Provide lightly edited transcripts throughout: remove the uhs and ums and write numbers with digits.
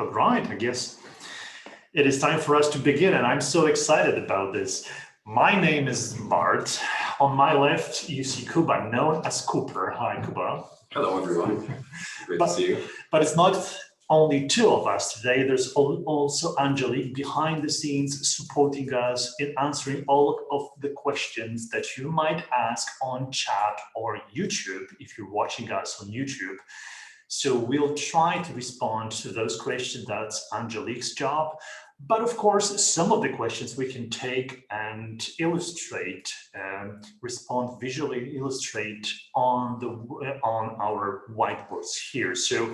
All right, I guess it is time for us to begin, and I'm so excited about this. My name is Bart. On my left, you see Kuba, known as Cooper. Hi, Kuba. Hello, everyone. Great to see you. But it's not only two of us today. There's also Angelique behind the scenes supporting us in answering all of the questions that you might ask on chat or YouTube if you're watching us on YouTube. So we'll try to respond to those questions. That's Angelique's job. But of course, some of the questions we can take and illustrate, respond visually, illustrate on our whiteboards here. So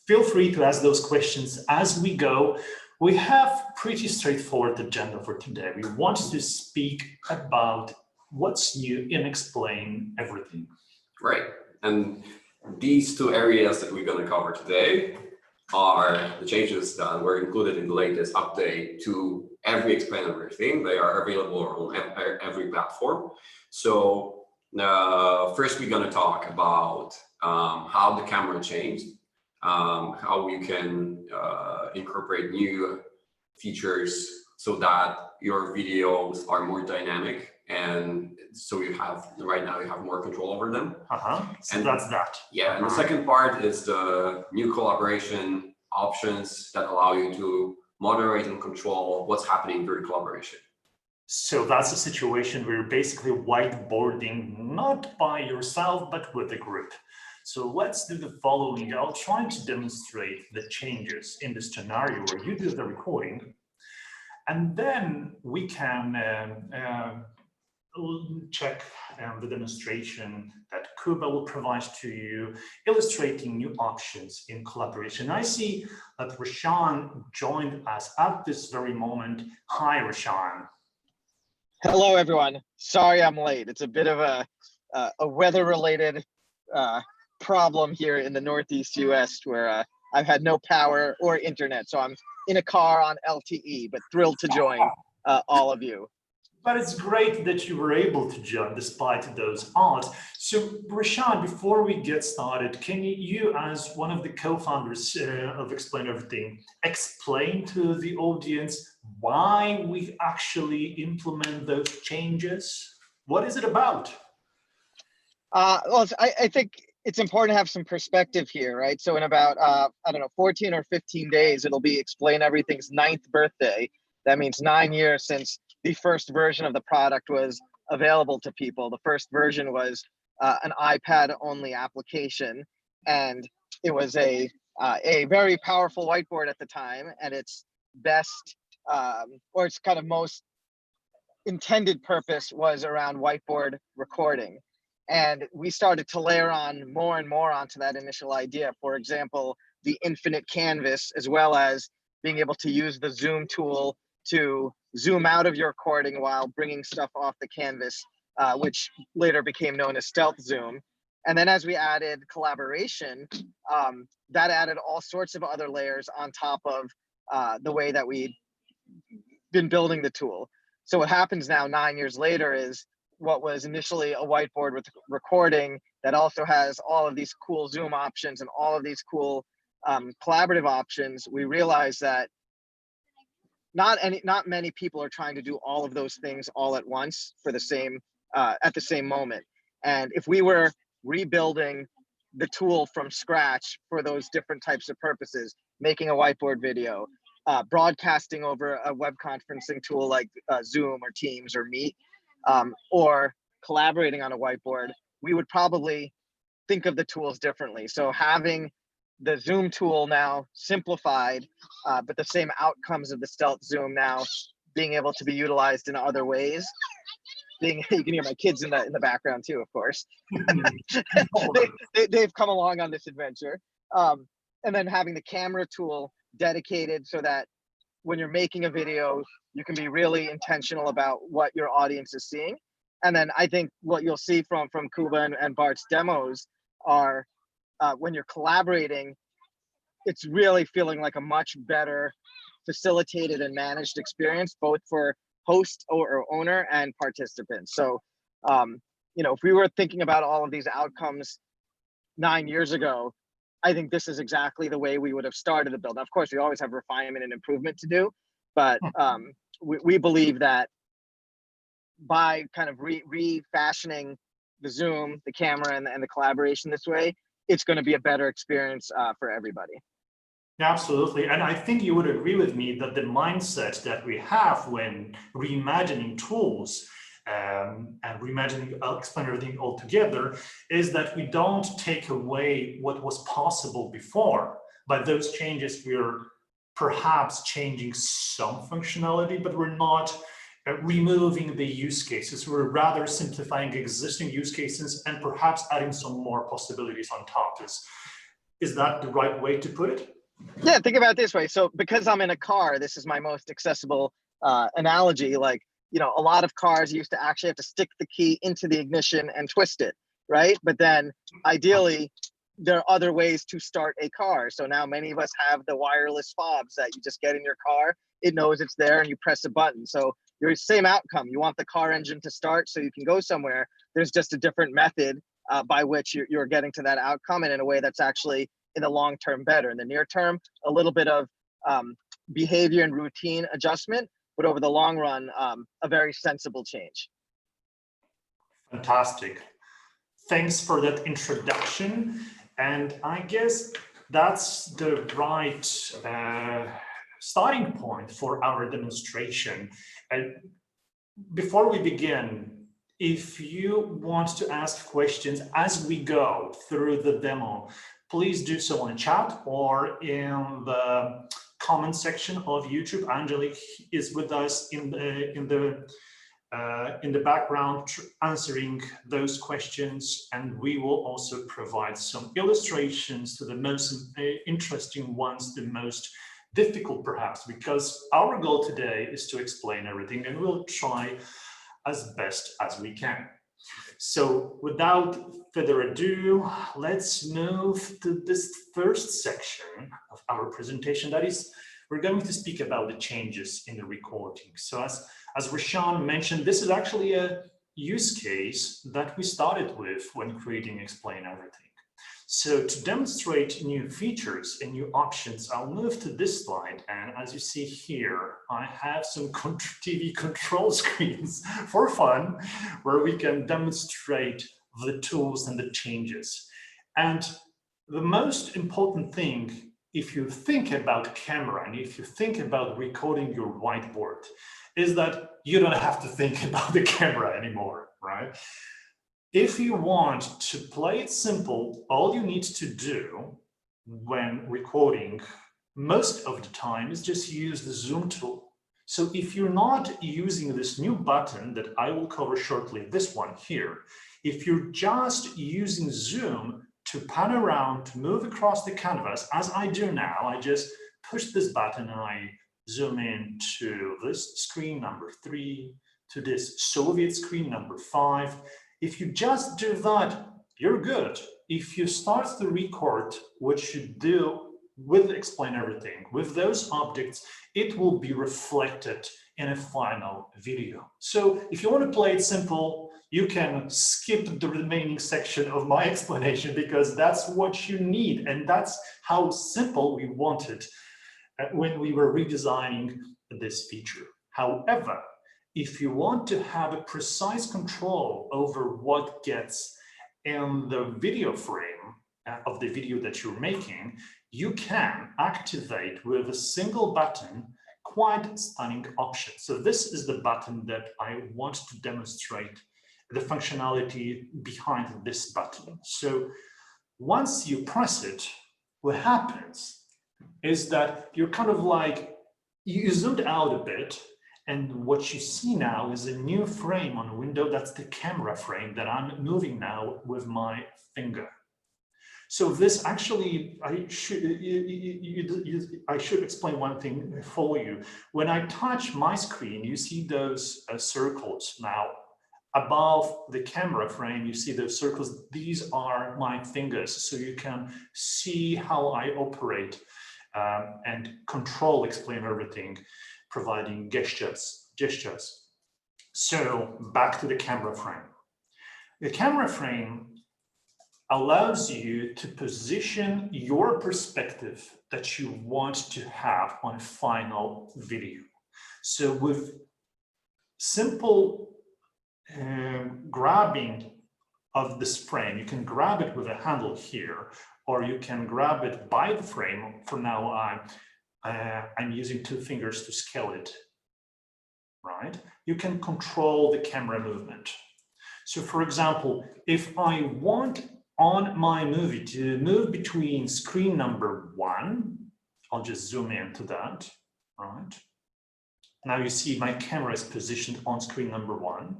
feel free to ask those questions as we go. We have pretty straightforward agenda for today. We want to speak about what's new and explain everything. Right. And these two areas that we're going to cover today are the changes that were included in the latest update to every Explain Everything. They are available on every platform. So first we're going to talk about how the camera changed, how you can incorporate new features so that your videos are more dynamic, and so you have right now you have more control over them. So and that's that. Yeah, and the second part is the new collaboration options that allow you to moderate and control what's happening during collaboration. So that's a situation where you're basically whiteboarding not by yourself but with a group. So let's do the following. I'll try to demonstrate the changes in the scenario where you do the recording, and then we can check the demonstration that Kuba will provide to you, illustrating new options in collaboration. I see that Rashan joined us at this very moment. Hi, Rashan. Hello, everyone. Sorry I'm late. It's a bit of a weather-related problem here in the Northeast US where I've had no power or internet. So I'm in a car on LTE, but thrilled to join all of you. But it's great that you were able to join despite those odds. So Rashan, before we get started, can you, as one of the co-founders of Explain Everything, explain to the audience why we actually implement those changes? What is it about? Well, I think it's important to have some perspective here, right? So in about, I don't know, 14 or 15 days, it'll be Explain Everything's 9th birthday. That means 9 years since the first version of the product was available to people. The first version was an iPad-only application, and it was a very powerful whiteboard at the time, and its best, or its kind of most intended purpose was around whiteboard recording. And we started to layer on more and more onto that initial idea. For example, the infinite canvas, as well as being able to use the Zoom tool to zoom out of your recording while bringing stuff off the canvas, which later became known as Stealth Zoom. And then as we added collaboration, that added all sorts of other layers on top of the way that we'd been building the tool. So what happens now 9 years later is what was initially a whiteboard with recording that also has all of these cool Zoom options and all of these cool collaborative options. We realized that not many people are trying to do all of those things all at once for the same at the same moment. And if we were rebuilding the tool from scratch for those different types of purposes, making a whiteboard video, broadcasting over a web conferencing tool like Zoom or Teams or Meet, or collaborating on a whiteboard, we would probably think of the tools differently. So having the Zoom tool now simplified, but the same outcomes of the Stealth Zoom now being able to be utilized in other ways. You can hear my kids in the background too, of course. They've come along on this adventure. And then having the camera tool dedicated so that when you're making a video, you can be really intentional about what your audience is seeing. And then I think what you'll see from Kuba and Bart's demos are when you're collaborating, it's really feeling like a much better facilitated and managed experience, both for host or owner and participants. So, you know, if we were thinking about all of these outcomes 9 years ago, I think this is exactly the way we would have started the build. Of course, we always have refinement and improvement to do, but we believe that by kind of refashioning the Zoom, the camera, and the collaboration this way, it's going to be a better experience for everybody. Absolutely. And I think you would agree with me that the mindset that we have when reimagining tools and reimagining Explain Everything altogether is that we don't take away what was possible before. By those changes, we're perhaps changing some functionality, but we're not removing the use cases. We're rather simplifying existing use cases and perhaps adding some more possibilities on top. Is that the right way to put it? Yeah, think about it this way. So because I'm in a car, this is my most accessible analogy. Like, you know, a lot of cars used to actually have to stick the key into the ignition and twist it, right? But then ideally, there are other ways to start a car. So now many of us have the wireless fobs that you just get in your car. It knows it's there and you press a button. So your same outcome. You want the car engine to start so you can go somewhere. There's just a different method by which you're getting to that outcome, and in a way that's actually in the long term better. In the near term, a little bit of behavior and routine adjustment, but over the long run, a very sensible change. Fantastic. Thanks for that introduction. And I guess that's the right starting point for our demonstration. Before we begin, if you want to ask questions as we go through the demo, please do so in chat or in the comment section of YouTube. Angelique is with us in the background answering those questions, and we will also provide some illustrations to the most interesting ones, the most difficult perhaps, because our goal today is to explain everything, and we'll try as best as we can. So without further ado, let's move to this first section of our presentation. That is, we're going to speak about the changes in the recording. So as Roshan mentioned, this is actually a use case that we started with when creating Explain Everything. So to demonstrate new features and new options, I'll move to this slide. And as you see here, I have some TV control screens for fun, where we can demonstrate the tools and the changes. And the most important thing, if you think about camera and if you think about recording your whiteboard, is that you don't have to think about the camera anymore, right? If you want to play it simple, all you need to do when recording most of the time is just use the Zoom tool. So if you're not using this new button that I will cover shortly, this one here, if you're just using Zoom to pan around, to move across the canvas, as I do now, I just push this button and I zoom in to this screen number 3, to this Soviet screen number 5. If you just do that, you're good. If you start to record what you do with Explain Everything, with those objects, it will be reflected in a final video. So if you want to play it simple, you can skip the remaining section of my explanation, because that's what you need. And that's how simple we wanted when we were redesigning this feature. However, if you want to have a precise control over what gets in the video frame of the video that you're making, you can activate with a single button quite stunning option. So this is the button that I want to demonstrate the functionality behind this button. So once you press it, what happens is that you're kind of like, you zoomed out a bit, and what you see now is a new frame on a window. That's the camera frame that I'm moving now with my finger. So this actually, I should explain one thing for you. When I touch my screen, you see those circles now. Above the camera frame, you see those circles. These are my fingers, so you can see how I operate and control Explain Everything, providing gestures. So back to the camera frame. The camera frame allows you to position your perspective that you want to have on a final video. So with simple grabbing of this frame, you can grab it with a handle here, or you can grab it by the frame. For now, I'm using 2 fingers to scale it, right? You can control the camera movement. So for example, if I want on my movie to move between screen number 1, I'll just zoom into that, right? Now you see my camera is positioned on screen number 1.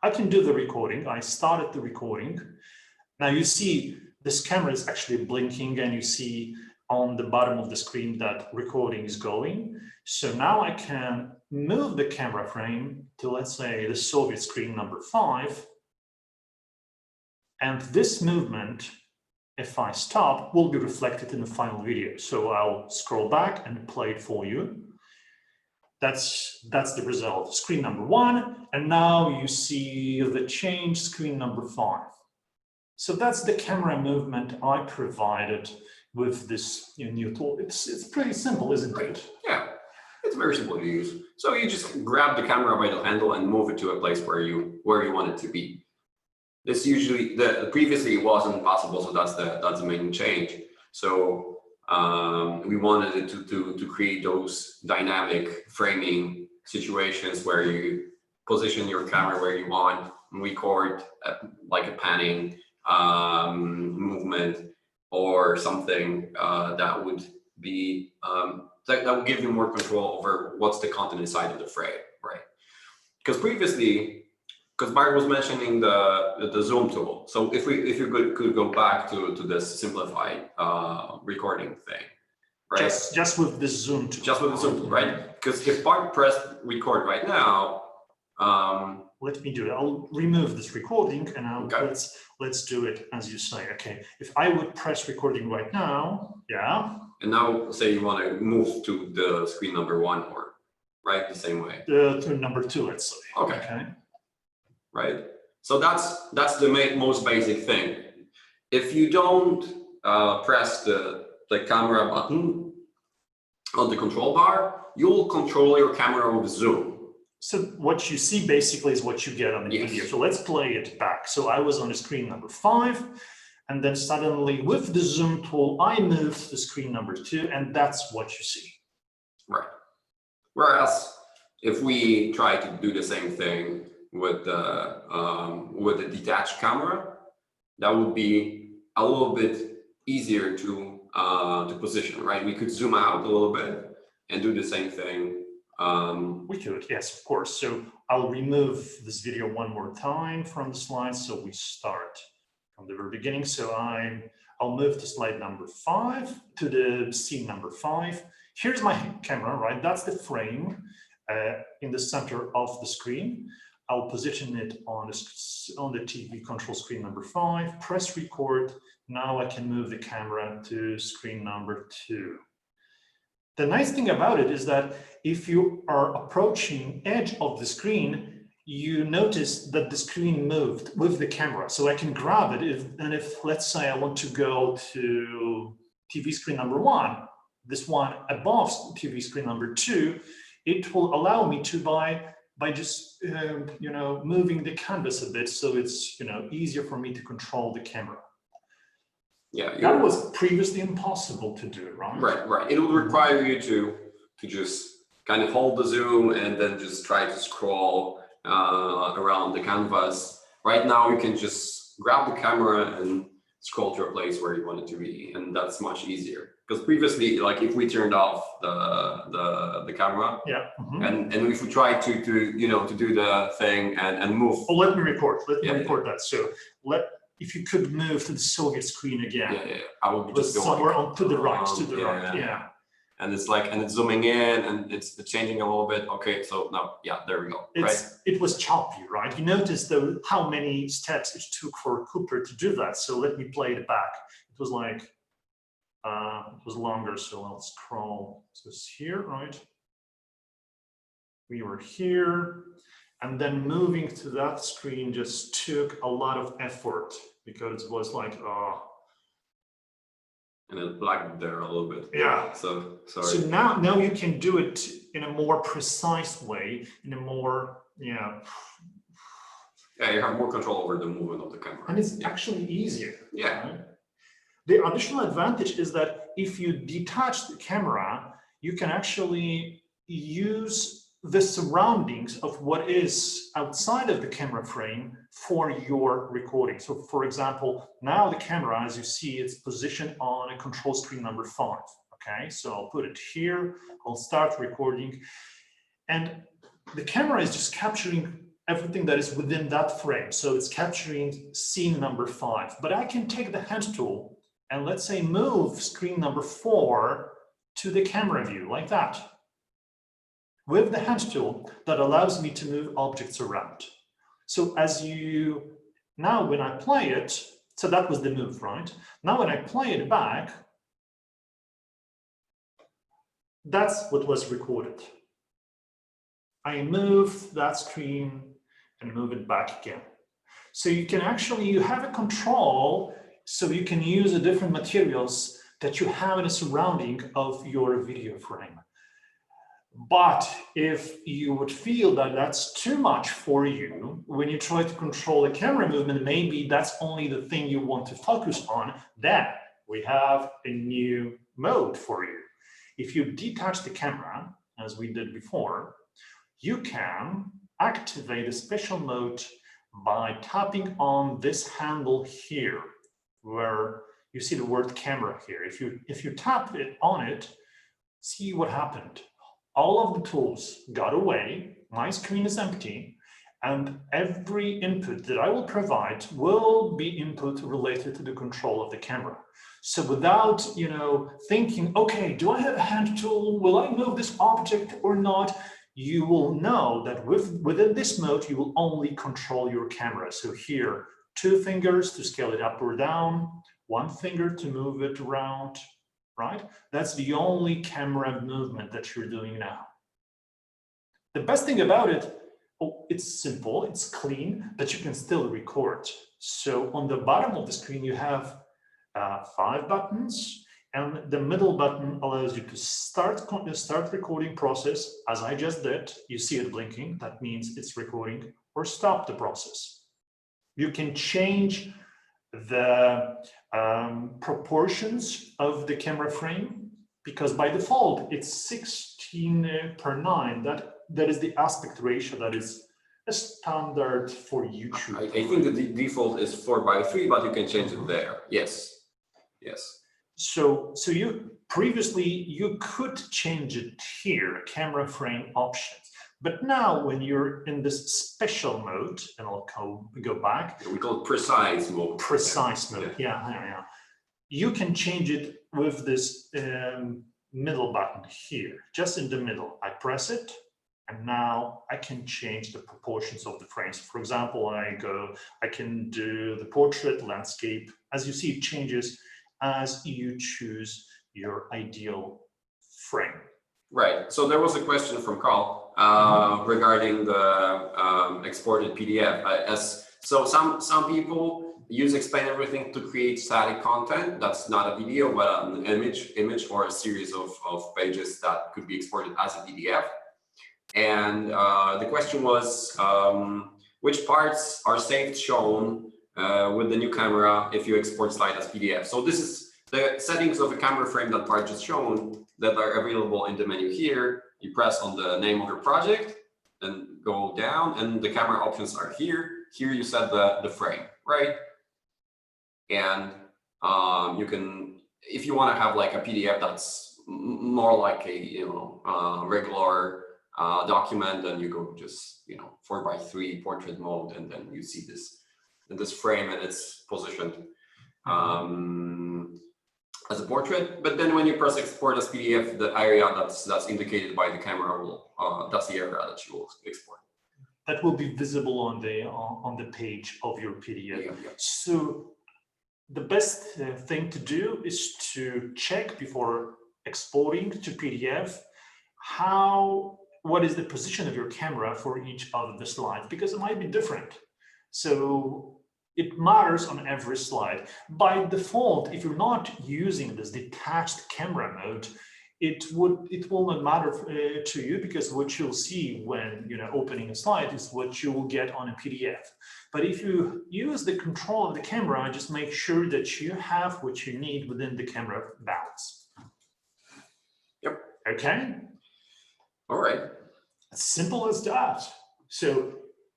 I can do the recording. I started the recording. Now you see this camera is actually blinking, and you see on the bottom of the screen that recording is going. So now I can move the camera frame to, let's say, the Soviet screen number 5. And this movement, if I stop, will be reflected in the final video. So I'll scroll back and play it for you. That's the result, screen number 1. And now you see the change, screen number 5. So that's the camera movement I provided with this new tool. It's pretty simple, isn't it? Yeah, it's very simple to use. So you just grab the camera by the handle and move it to a place where you want it to be. This usually, previously it wasn't possible, so that's the main change. So we wanted it to create those dynamic framing situations where you position your camera where you want, record like a panning movement or something that would be that would give you more control over what's the content inside of the frame, right? Because previously, because Bart was mentioning the zoom tool. So if you could go back to this simplified recording thing, right? Just with the zoom tool. Just with the zoom tool, right? Because if Bart pressed record right now, let me do it. I'll remove this recording, and okay. let's do it as you say. Okay, if I would press recording right now, yeah. And now say you want to move to the screen number 1, or right the same way. To number 2, let's say. Okay. Right. So that's the most basic thing. If you don't press the camera button on the control bar, you'll control your camera with zoom. So what you see basically is what you get on the yes. video. So let's play it back. So I was on the screen number 5, and then suddenly with the zoom tool, I moved to screen number 2, and that's what you see. Right. Whereas if we try to do the same thing with the detached camera, that would be a little bit easier to position, right? We could zoom out a little bit and do the same thing. We could, yes, of course. So I'll remove this video one more time from the slide. So we start from the very beginning. So I'll move to slide number 5, to the scene number 5. Here's my camera, right? That's the frame in the center of the screen. I'll position it on the TV control screen number 5, press record. Now I can move the camera to screen number 2. The nice thing about it is that if you are approaching edge of the screen, you notice that the screen moved with the camera. So I can grab it, if let's say I want to go to TV screen number 1, this one above TV screen number 2, it will allow me to by just moving the canvas a bit, so it's easier for me to control the camera. Yeah, that was previously impossible to do, right? Right. It would require you to just kind of hold the zoom and then just try to scroll around the canvas. Right now, you can just grab the camera and scroll to a place where you want it to be, and that's much easier. Because previously, like if we turned off the camera, yeah, and if we try to do the thing and move. Well, let me record. Let me record that. So if you could move to the Soviet screen again. Yeah. I would be just going somewhere on to the right, right. Yeah. And it's zooming in and it's changing a little bit. Okay, so now, yeah, there we go. It was choppy, right? You notice though how many steps it took for Cooper to do that. So let me play it back. It was like, it was longer. So I'll scroll. So it's here, right? We were here. And then moving to that screen just took a lot of effort because it was like, And it lagged there a little bit. yeah. So So sorry. now you can do it in a more precise way, in a more, Yeah, you have more control over the movement of the camera. and it's actually easier. Yeah. Right? The additional advantage is that if you detach the camera, you can actually use the surroundings of what is outside of the camera frame for your recording. So for example, now the camera, as you see, it's positioned on a control screen number 5. Okay, so I'll put it here, I'll start recording, and the camera is just capturing everything that is within that frame. So it's capturing scene number 5, but I can take the hand tool and let's say move screen number 4 to the camera view like that. With the hand tool that allows me to move objects around. So now when I play it, so that was the move, right? Now when I play it back, that's what was recorded. I move that screen and move it back again. So you can actually, you have a control, so you can use the different materials that you have in a surrounding of your video frame. But if you would feel that that's too much for you, when you try to control the camera movement, maybe that's only the thing you want to focus on, then we have a new mode for you. If you detach the camera, as we did before, you can activate a special mode by tapping on this handle here, where you see the word camera here. If you tap it on it, see what happened. All of the tools got away, my screen is empty, and every input that I will provide will be input related to the control of the camera. So without, thinking, okay, do I have a hand tool? Will I move this object or not? You will know that within this mode, you will only control your camera. So here, 2 fingers to scale it up or down, 1 finger to move it around, right? That's the only camera movement that you're doing now. The best thing about it, it's simple, it's clean, but you can still record. So on the bottom of the screen, you have 5 buttons, and the middle button allows you to start recording process, as I just did. You see it blinking, that means it's recording, or stop the process. You can change the proportions of the camera frame, because by default it's 16:9. That is the aspect ratio that is a standard for YouTube. I think the default is 4:3, but you can change it there. Yes. So you previously you could change it here, camera frame options. But now when you're in this special mode, and I'll go back. We call it precise mode. Precise mode, yeah. You can change it with this middle button here, just in the middle. I press it, and now I can change the proportions of the frames. For example, I can do the portrait, landscape. As you see, it changes as you choose your ideal frame. Right. So there was a question from Carl regarding the exported PDF. So some people use Explain Everything to create static content. That's not a video, but an image or a series of pages that could be exported as a PDF. And the question was, which parts are saved shown with the new camera if you export slide as PDF? So this is the settings of a camera frame that part just shown that are available in the menu here. You press on the name of your project and go down, and the camera options are here. Here you set the frame, right? And you can, if you want to have like a PDF that's more like a regular document, then you go just 4:3 portrait mode, and then you see this frame and it's positioned as a portrait. But then when you press export as PDF, the area that's indicated by the camera that's the area that you will export. That will be visible on the page of your PDF. Yeah. So the best thing to do is to check before exporting to PDF what is the position of your camera for each of the slides, because it might be different. So it matters on every slide. By default, if you're not using this detached camera mode, it will not matter to you, because what you'll see when opening a slide is what you will get on a PDF. But if you use the control of the camera, just make sure that you have what you need within the camera bounds. Yep. Okay. All right. As simple as that. So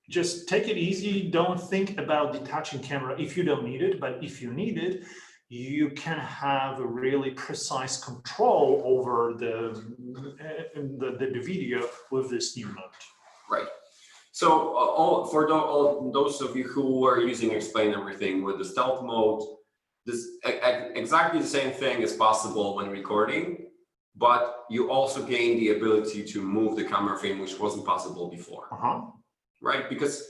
just take it easy. Don't think about detaching camera if you don't need it, but if you need it, you can have a really precise control over the video with this new mode. Right. So all those of you who are using Explain Everything with the stealth mode, this exactly the same thing is possible when recording, but you also gain the ability to move the camera frame, which wasn't possible before. Right? Because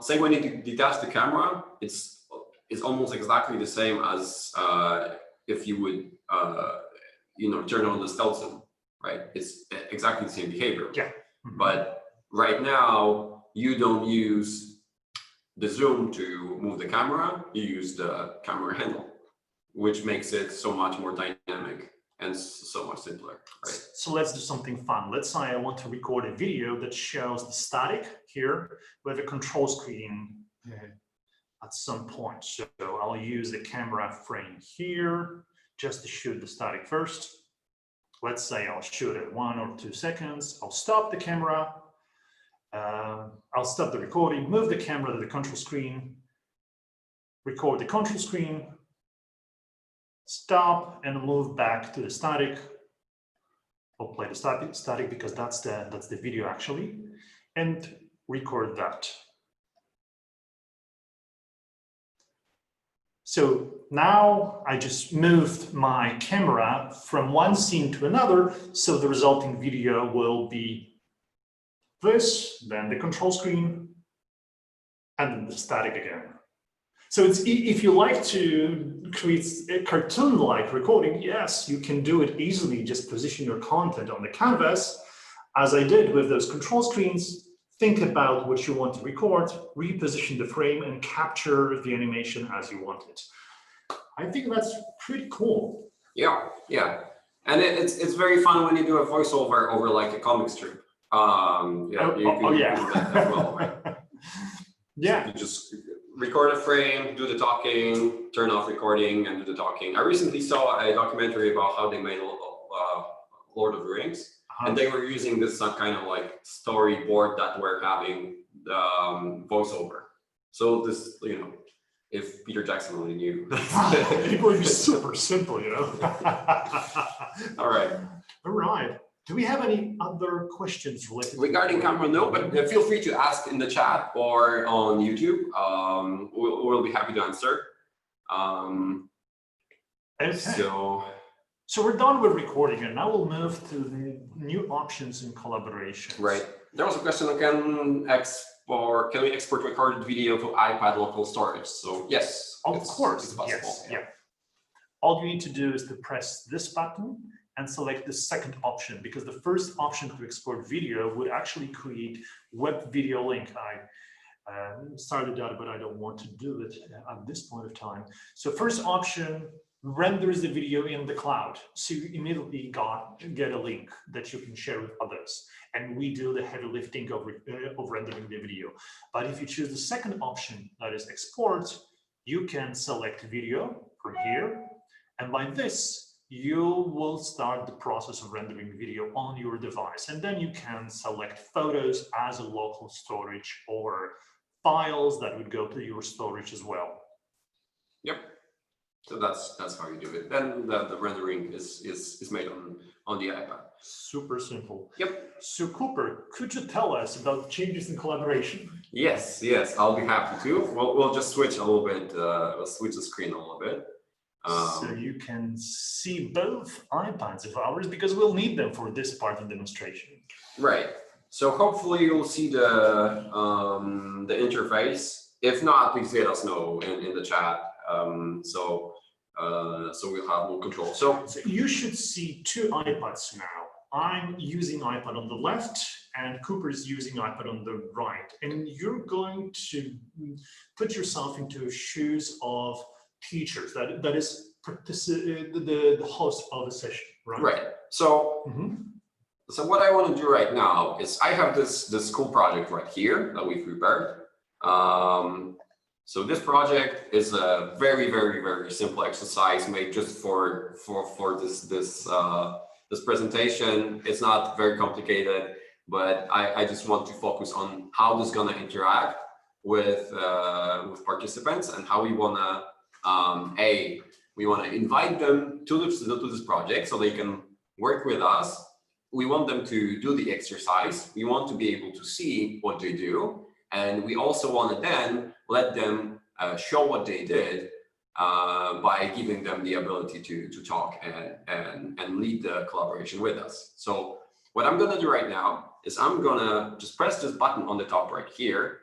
say when you detach the camera, it's almost exactly the same as if you would turn on the stealth zoom, right? It's exactly the same behavior. Yeah. But right now you don't use the zoom to move the camera, you use the camera handle, which makes it so much more dynamic and so much simpler, right? So let's do something fun. Let's say I want to record a video that shows the static here with a control screen at some point. So I'll use the camera frame here just to shoot the static first. Let's say I'll shoot it 1 or 2 seconds. I'll stop the camera. I'll stop the recording, move the camera to the control screen, record the control screen, stop and move back to the static. I'll play the static because that's the video actually, and record that. So now I just moved my camera from one scene to another, so the resulting video will be this, then the control screen, and then the static again. So if you like to create a cartoon-like recording, yes, you can do it easily. Just position your content on the canvas, as I did with those control screens. Think about what you want to record, reposition the frame, and capture the animation as you want it. I think that's pretty cool. Yeah, yeah. And it's very fun when you do a voiceover over like a comic strip. Yeah, you can do that as well, right? Yeah. So you just record a frame, do the talking, turn off recording, and do the talking. I recently saw a documentary about how they made Lord of the Rings. And they were using this kind of like storyboard that we're having voiceover. So this, if Peter Jackson only knew. It would be super simple, All right. All right. Do we have any other questions related? Regarding camera, no, but feel free to ask in the chat or on YouTube. We'll be happy to answer. Okay. So we're done with recording, and now we'll move to the new options in collaboration. Right. There was a question: can we export recorded video to iPad local storage? So yes, of course, it's possible. Yes, yeah. All you need to do is to press this button and select the second option, because the first option to export video would actually create web video link. I started that, but I don't want to do it at this point of time. So first option renders the video in the cloud. So you immediately get a link that you can share with others. And we do the heavy lifting of rendering the video. But if you choose the second option, that is export, you can select video from here. And by this, you will start the process of rendering video on your device. And then you can select photos as a local storage or files that would go to your storage as well. Yep. So that's how you do it. Then the rendering is made on the iPad. Super simple. Yep. So Cooper, could you tell us about changes in collaboration? Yes, I'll be happy to. We'll just switch a little bit. We'll switch the screen a little bit. So you can see both iPads of ours, because we'll need them for this part of the demonstration. Right. So hopefully you'll see the interface. If not, please let us know in the chat. So we'll have more control. So you should see two iPads now. I'm using iPad on the left and Cooper's using iPad on the right. And you're going to put yourself into shoes of teachers, that is the host of the session, right? Right. So, so what I want to do right now is I have this school project right here that we've prepared. So this project is a very, very, very simple exercise made just for this presentation. It's not very complicated, but I just want to focus on how this is gonna interact with participants and how we wanna we wanna invite them to this project so they can work with us. We want them to do the exercise. We want to be able to see what they do. And we also want to then let them show what they did by giving them the ability to talk and lead the collaboration with us. So what I'm going to do right now is I'm going to just press this button on the top right here.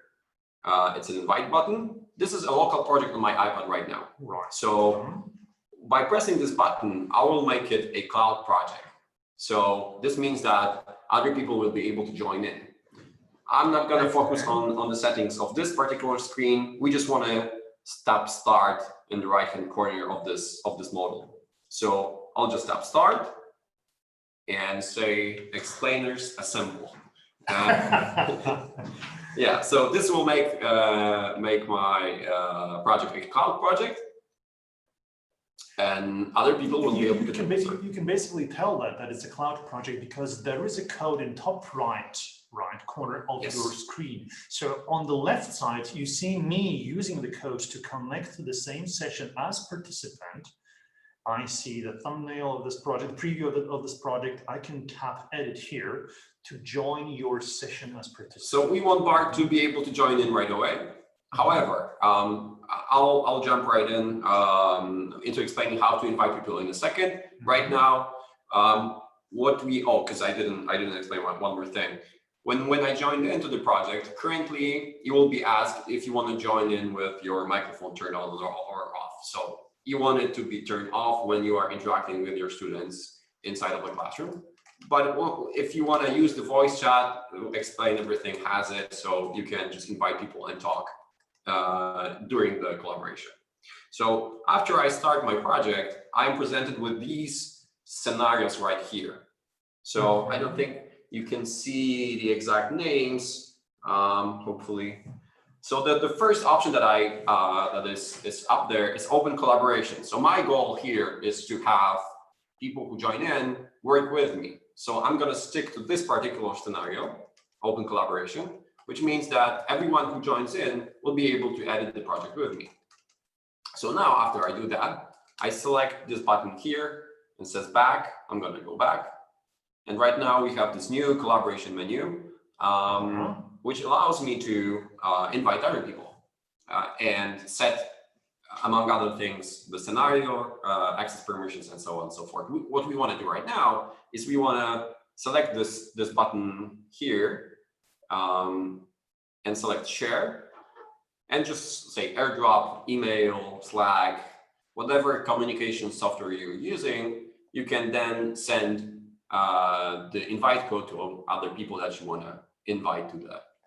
It's an invite button. This is a local project on my iPad right now. Right. So by pressing this button, I will make it a cloud project. So this means that other people will be able to join in. I'm not going to focus on the settings of this particular screen. We just want to tap start in the right hand corner of this model. So I'll just tap start and say explainers assemble. Yeah, so this will make my project a cloud project, and other people will be able to. You can basically tell that it's a cloud project because there is a code in top right corner of your screen. So on the left side, you see me using the code to connect to the same session as participant. I see the thumbnail of this project, preview of this project. I can tap edit here to join your session as participant. So we want Bart to be able to join in right away. However, I'll jump right in into explaining how to invite people in a second. Right now, because I didn't explain one more thing. When I joined into the project, currently you will be asked if you want to join in with your microphone turned on or off. So you want it to be turned off when you are interacting with your students inside of the classroom. But if you want to use the voice chat, Explain Everything has it, so you can just invite people and talk during the collaboration. So after I start my project, I'm presented with these scenarios right here. So I don't think you can see the exact names, hopefully. So the first option that that is up there is open collaboration. So my goal here is to have people who join in work with me. So I'm going to stick to this particular scenario, open collaboration, which means that everyone who joins in will be able to edit the project with me. So now after I do that, I select this button here and says back. I'm going to go back. And right now we have this new collaboration menu, which allows me to invite other people and set, among other things, the scenario, access permissions, and so on and so forth. What we want to do right now is we want to select this button here and select share and just say AirDrop, email, Slack, whatever communication software you're using. You can then send the invite code to other people that you want to invite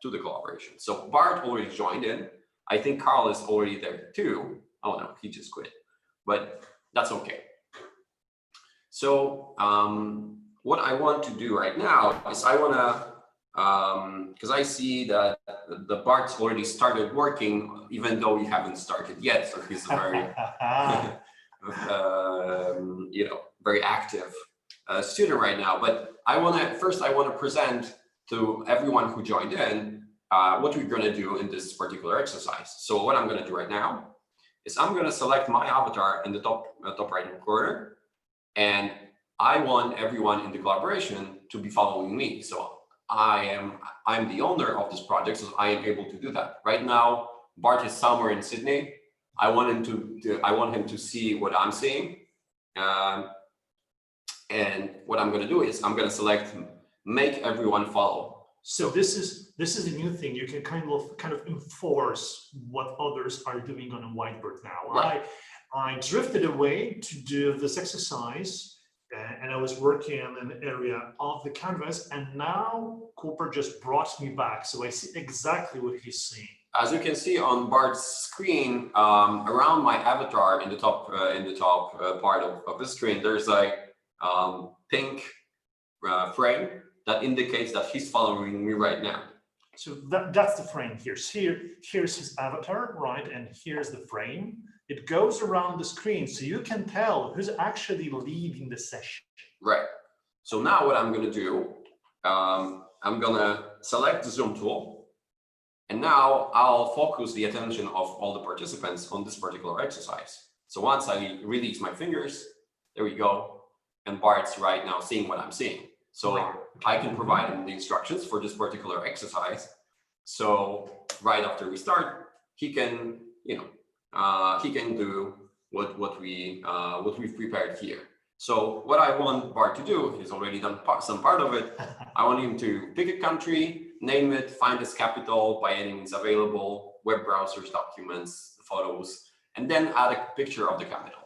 to the collaboration. So Bart already joined in. I think Carl is already there too. Oh no, he just quit, but that's okay. So what I want to do right now is I want to, because I see that the Bart's already started working, even though we haven't started yet. So he's a very, very active student right now. But I want to present to everyone who joined in what we're going to do in this particular exercise. So what I'm going to do right now is I'm going to select my avatar in the top right hand corner, and I want everyone in the collaboration to be following me. So I'm the owner of this project, so I am able to do that. Right now, Bart is somewhere in Sydney. I want him to see what I'm seeing, and what I'm going to do is I'm going to select make everyone follow. So this is a new thing. You can kind of enforce what others are doing on a whiteboard now. Right. I drifted away to do this exercise and I was working in an area of the canvas, and now Cooper just brought me back. So I see exactly what he's seeing. As you can see on Bart's screen, around my avatar in the top part of the screen, there's a pink frame that indicates that he's following me right now. So that's the frame here. So here's his avatar, right? And here's the frame. It goes around the screen, so you can tell who's actually leading the session. Right. So now what I'm going to do, I'm going to select the zoom tool. And now I'll focus the attention of all the participants on this particular exercise. So once I release my fingers, there we go. And Bart's right now seeing what I'm seeing. So I can provide him the instructions for this particular exercise. So right after we start, he can, he can do what we've prepared here. So what I want Bart to do, he's already done some part of it. I want him to pick a country, name it, find its capital by any means available, web browsers, documents, photos, and then add a picture of the capital.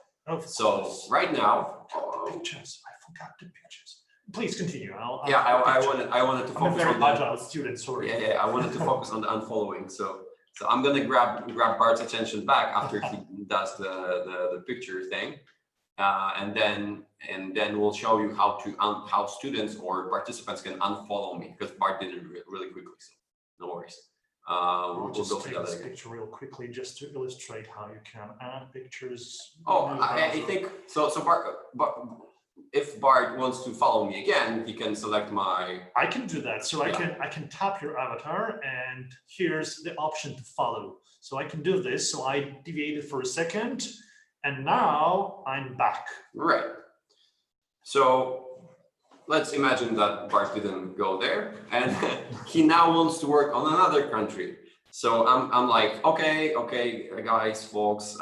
So right now, pictures. I forgot the pictures. Please continue. I wanted to focus on the agile student. Sorry. Yeah, I wanted to focus on the unfollowing. So I'm gonna grab Bart's attention back after he does the picture thing. And then we'll show you how students or participants can unfollow me, because Bart did it really quickly, so no worries. We'll just go take through this that picture real quickly just to illustrate how you can add pictures. Oh, I think so. So Bart, if Bart wants to follow me again, he can select my. I can do that. So I can tap your avatar, and here's the option to follow. So I can do this. So I deviated for a second. And now I'm back. Right. So let's imagine that Bart didn't go there, and he now wants to work on another country. So I'm like, okay, guys, folks,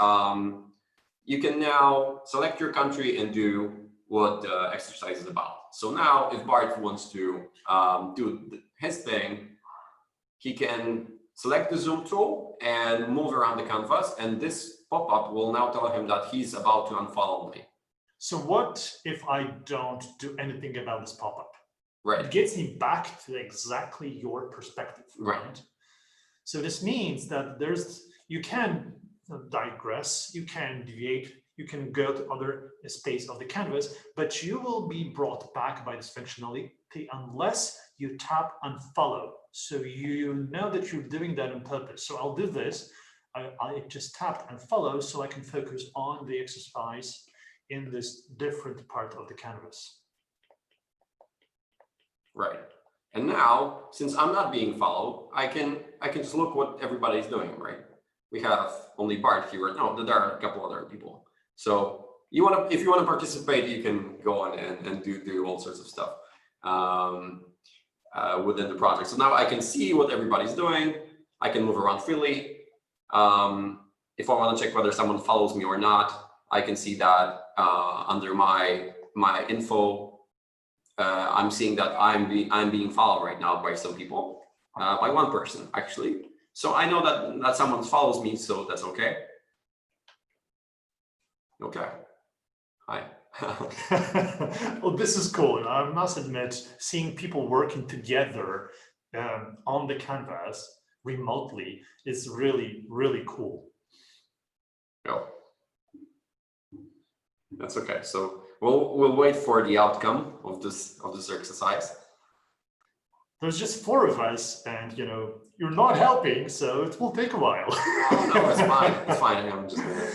you can now select your country and do what the exercise is about. So now if Bart wants to do his thing, he can select the zoom tool and move around the canvas, and this pop-up will now tell him that he's about to unfollow me. So what if I don't do anything about this pop-up? Right. It gets me back to exactly your perspective, right? So this means that you can digress, you can deviate, you can go to other space of the canvas, but you will be brought back by this functionality unless you tap unfollow. So you know that you're doing that on purpose. So I'll do this. I just tapped unfollow so I can focus on the exercise in this different part of the canvas. Right. And now, since I'm not being followed, I can just look what everybody's doing, right? We have only Bart here. No, there are a couple other people. So if you want to participate, you can go on and do all sorts of stuff within the project. So now I can see what everybody's doing. I can move around freely. If I want to check whether someone follows me or not, I can see that under my info. I'm seeing that I'm being followed right now by some people, by one person actually. So I know that someone follows me, so that's okay. Okay. Hi. Well, this is cool. I must admit, seeing people working together on the canvas remotely is really, really cool. Oh, that's okay. So we'll wait for the outcome of this exercise. There's just 4 of us, and you're not helping, so it will take a while. Oh, no, it's fine. It's fine. I'm just gonna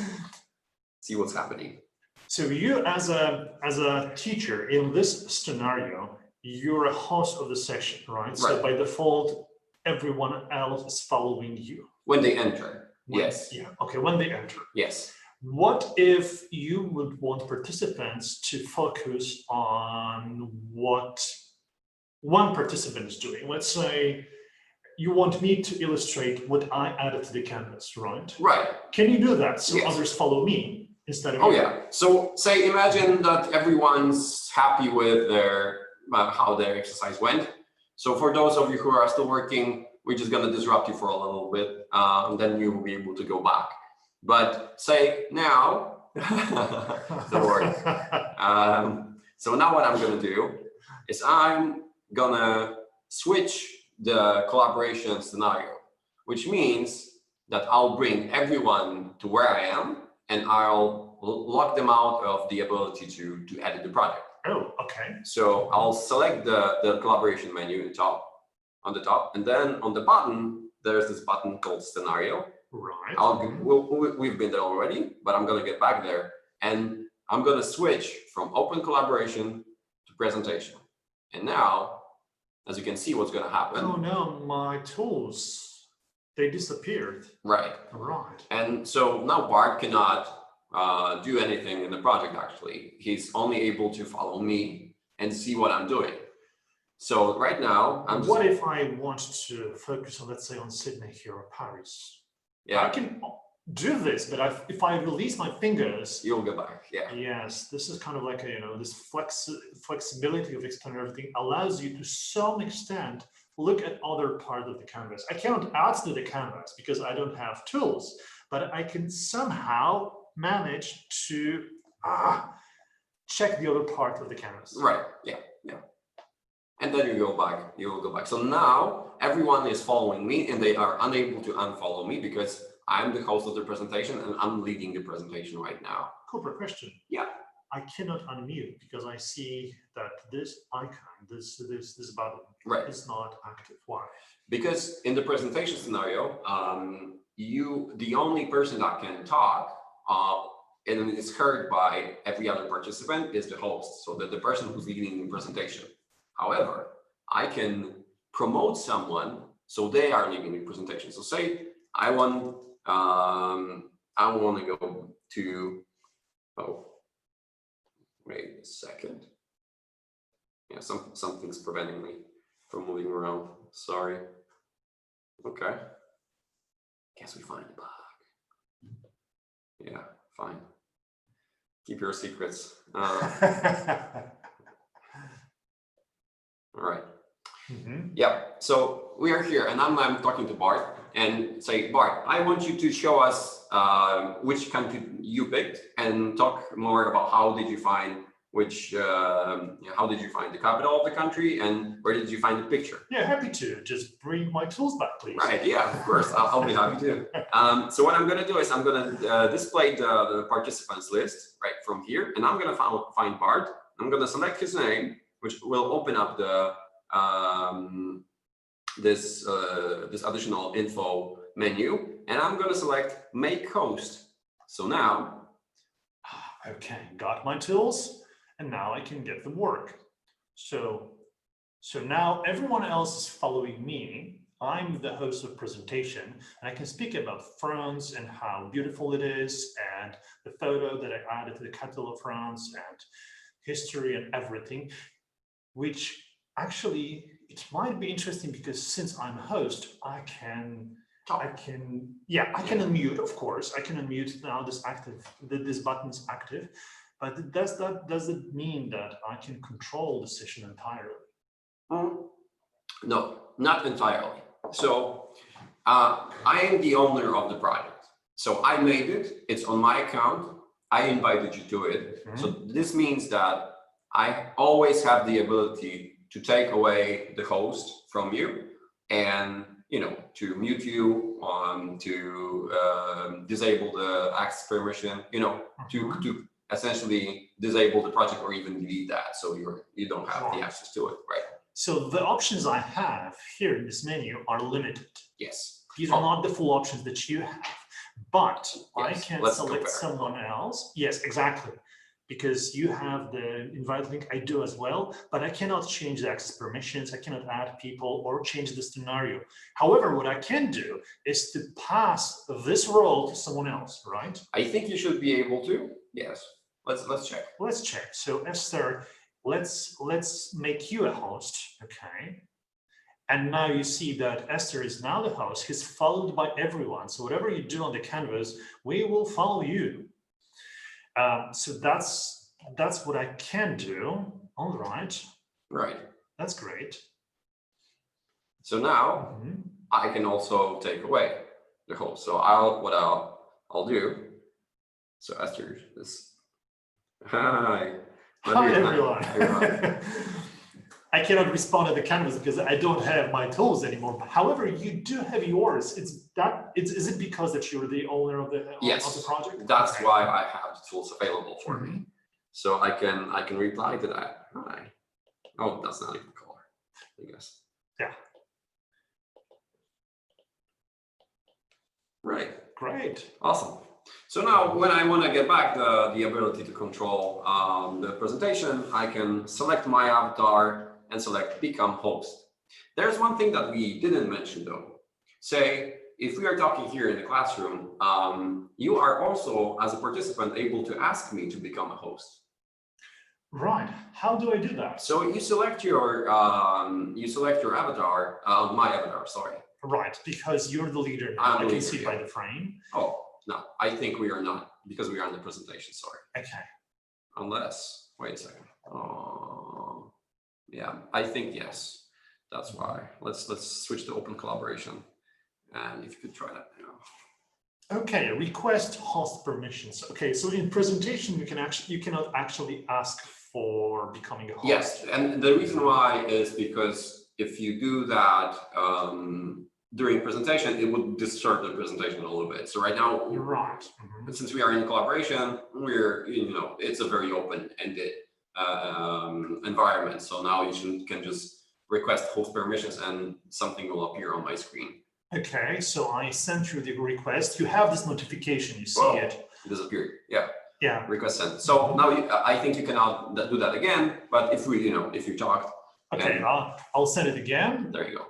see what's happening. So you, as a teacher in this scenario, you're a host of the session, right? So by default, everyone else is following you. When they enter, yes. Yeah, okay, when they enter. Yes. What if you would want participants to focus on what one participant is doing? Let's say you want me to illustrate what I added to the canvas, right? Right. Can you do that so others follow me instead of you? Oh yeah. So imagine that everyone's happy with how their exercise went. So for those of you who are still working, we're just going to disrupt you for a little bit, and then you will be able to go back. But say now, don't worry. So now what I'm gonna do is I'm gonna switch the collaboration scenario, which means that I'll bring everyone to where I am and I'll lock them out of the ability to edit the project. Oh, okay. So I'll select the collaboration menu on the top, and then on the bottom, there's this button called scenario. Right. We've been there already, but I'm gonna get back there, and I'm gonna switch from open collaboration to presentation. And now, as you can see, what's gonna happen. Oh no, my tools, they disappeared. Right. Right. And so now Bart cannot do anything in the project, actually. He's only able to follow me and see what I'm doing. So right now, What if I want to focus on, let's say, on Sydney here or Paris? Yeah. I can do this, but if I release my fingers, you'll go back. Yeah. Yes, this is kind of like a, this flexibility of explaining everything allows you to some extent look at other parts of the canvas. I cannot add to the canvas because I don't have tools, but I can somehow manage to check the other part of the canvas. Right. Yeah. Yeah. And then you go back. You will go back. So now everyone is following me, and they are unable to unfollow me because I'm the host of the presentation and I'm leading the presentation right now. Cooper, question. Yeah. I cannot unmute because I see that this icon, this button, right, is not active. Why? Because in the presentation scenario, the only person that can talk and is heard by every other participant is the host, so that the person who's leading the presentation. However, I can promote someone so they are leading the presentation. So say I want to go to, oh, wait a second. Yeah, something's preventing me from moving around. Sorry. Okay. Guess we find the bug. Yeah, fine. Keep your secrets. All right. Yeah, so we are here, and I'm talking to Bart and say, Bart, I want you to show us which country you picked and talk more about how did you find the capital of the country and where did you find the picture? Yeah, happy to. Just bring my tools back, please. Right, yeah, of course, I'll be happy to. So what I'm gonna do is I'm gonna display the participants list right from here, and I'm gonna find Bart. I'm gonna select his name, which will open up the this additional info menu, and I'm going to select make host. So now, okay, got my tools, and now I can get them work. So now everyone else is following me. I'm the host of presentation, and I can speak about France and how beautiful it is, and the photo that I added to the capital of France, and history and everything, which actually, it might be interesting because since I'm a host, I can unmute, of course. I can unmute now. This button is active, but does it mean that I can control the session entirely? No, not entirely. So I am the owner of the project. So I made it. It's on my account. I invited you to it. So this means that I always have the ability to take away the host from you and, to mute you, to disable the access permission, to essentially disable the project or even delete that. So you don't have the access to it, right? So the options I have here in this menu are limited. Yes. These are not the full options that you have, but yes, I can select someone else. Yes, exactly. Because you have the invite link, I do as well, but I cannot change the access permissions, I cannot add people or change the scenario. However, what I can do is to pass this role to someone else, right? I think you should be able to. Yes. Let's check. Let's check. So Esther, let's make you a host, okay? And now you see that Esther is now the host. He's followed by everyone. So whatever you do on the canvas, we will follow you. So that's what I can do. All right. Right. That's great. So now I can also take away the host. So I'll do. So Esther, hi. But Hi here's mine. everyone. Here's mine. I cannot respond to the canvas because I don't have my tools anymore. However, you do have yours. Is it because that you're the owner of the Yes. of the project? That's Okay. why I have the tools available for me. Mhm. So I can reply to that. Hi. Oh, that's not even color, I guess. Yeah. Right. Great. Awesome. So now when I want to get back the ability to control the presentation, I can select my avatar and select become host. There's one thing that we didn't mention though. Say, if we are talking here in the classroom, you are also, as a participant, able to ask me to become a host. Right. How do I do that? So you select your avatar, my avatar, sorry. Right, because you're the leader now. I'm I the can leader, see yeah. by the frame. Oh, no, I think we are not, because we are in the presentation, sorry. Okay. Unless, wait a second. Yeah, I think yes. That's why. Let's switch to open collaboration. And if you could try that now. Okay, request host permissions. Okay, so in presentation you cannot actually ask for becoming a host. Yes, and the reason why is because if you do that during presentation, it would distort the presentation a little bit. So right now, You're right. Mhm. since we are in collaboration, we're, it's a very open-ended environment. So now you can just request host permissions and something will appear on my screen. Okay, so I sent you the request. You have this notification. You see Oh, it. It disappeared. Yeah. Yeah. Request sent. So now I think you cannot do that again. But if we, if you talked. Okay, I'll send it again. There you go.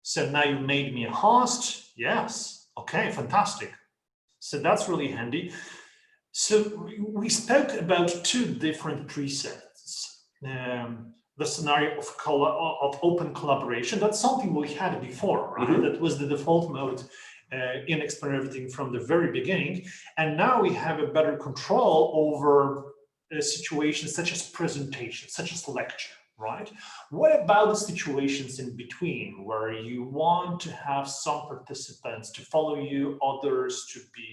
So now you made me a host. Yes. Okay, fantastic. So that's really handy. So we spoke about two different presets. The scenario of open collaboration. That's something we had before, right? That was the default mode in Explain Everything from the very beginning. And now we have a better control over situations such as presentation, such as lecture, right? What about the situations in between where you want to have some participants to follow you, others to be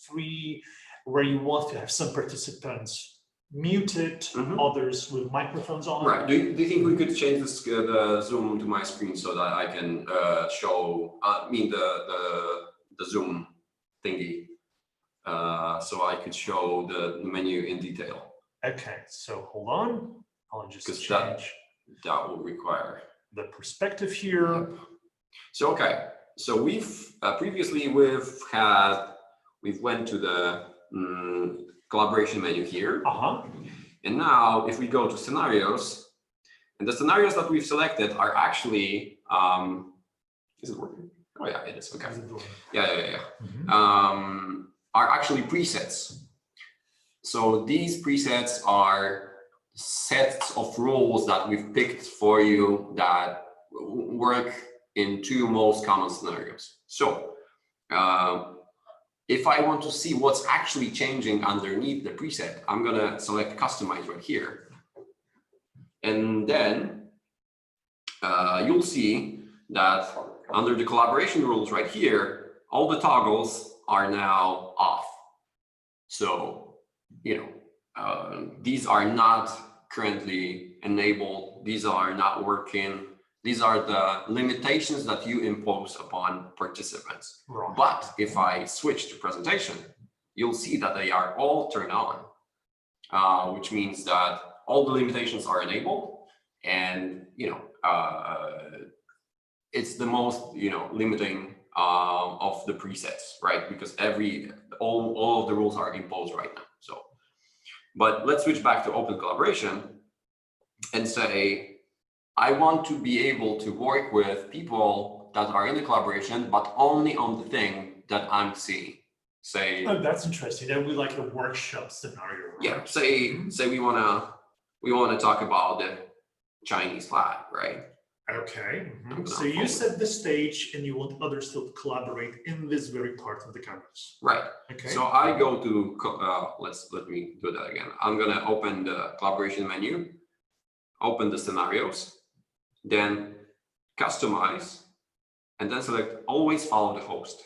free, where you want to have some participants muted, others with microphones on? Right. Do you think we could change this, the zoom to my screen so that I can show, the zoom thingy, so I could show the menu in detail? Okay, so hold on. I'll just change that will require the perspective here. So okay, so we've previously we've went to the collaboration menu here. And now if we go to scenarios, and the scenarios that we've selected are actually, is it working? Oh yeah, it is. Okay. Yeah. Are actually presets. So these presets are sets of rules that we've picked for you that work in two most common scenarios. So if I want to see what's actually changing underneath the preset, I'm gonna select customize right here. And then you'll see that under the collaboration rules right here, all the toggles are now off. So, these are not currently enabled. These are not working. These are the limitations that you impose upon participants. Right. But if I switch to presentation, you'll see that they are all turned on, which means that all the limitations are enabled. And, it's the most, limiting of the presets, right? Because all of the rules are imposed right now. So, but let's switch back to open collaboration and say, I want to be able to work with people that are in the collaboration, but only on the thing that I'm seeing. Say, oh, that's interesting. That would be like a workshop scenario, right? Yeah, say we wanna talk about the Chinese flag, right? Okay. So you set the stage and you want others to collaborate in this very part of the canvas. Right. Okay. So I go to let me do that again. I'm gonna open the collaboration menu, open the scenarios, then customize, and then select always follow the host.